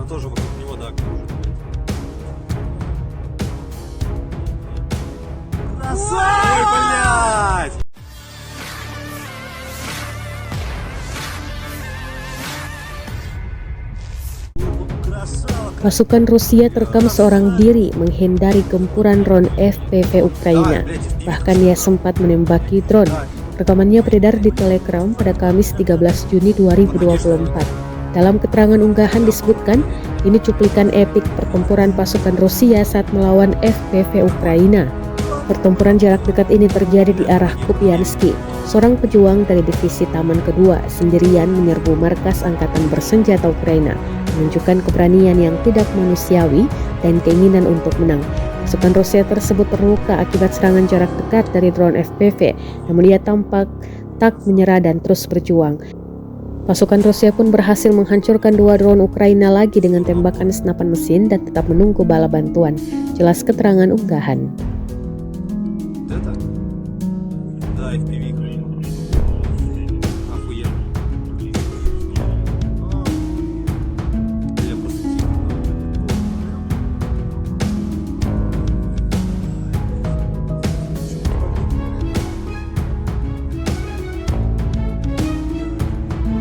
тоже вокруг него, да, кружит. Ой, блядь! Pasukan Rusia terekam seorang diri menghindari gempuran drone FPV Ukraina. Bahkan ia sempat menembaki drone. Rekamannya beredar di Telegram pada Kamis 13 Juni 2024. Dalam keterangan unggahan disebutkan, ini cuplikan epik pertempuran pasukan Rusia saat melawan FPV Ukraina. Pertempuran jarak dekat ini terjadi di arah Kupiansky. Seorang pejuang dari divisi Taman Kedua sendirian menyerbu markas angkatan bersenjata Ukraina, menunjukkan keberanian yang tidak manusiawi dan keinginan untuk menang. Pasukan Rusia tersebut terluka akibat serangan jarak dekat dari drone FPV, namun ia tampak tak menyerah dan terus berjuang. Pasukan Rusia pun berhasil menghancurkan 2 drone Ukraina lagi dengan tembakan senapan mesin dan tetap menunggu bala bantuan. Jelas keterangan unggahan. Это? Да, FPV. Охуенно. Я просто тихо.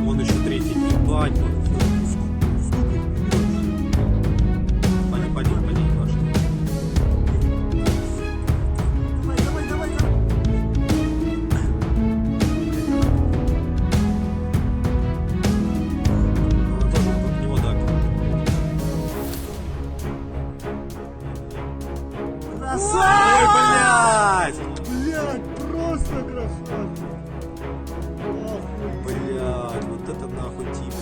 Вон еще третий. Ебать, вот. По ней пошли. Тоже вокруг него, да, кружит. Ой, блядь! Блядь, просто красавчик. Блядь, вот это нахуй тип,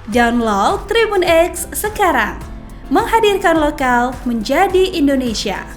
Download Tribun X sekarang, menghadirkan lokal menjadi Indonesia.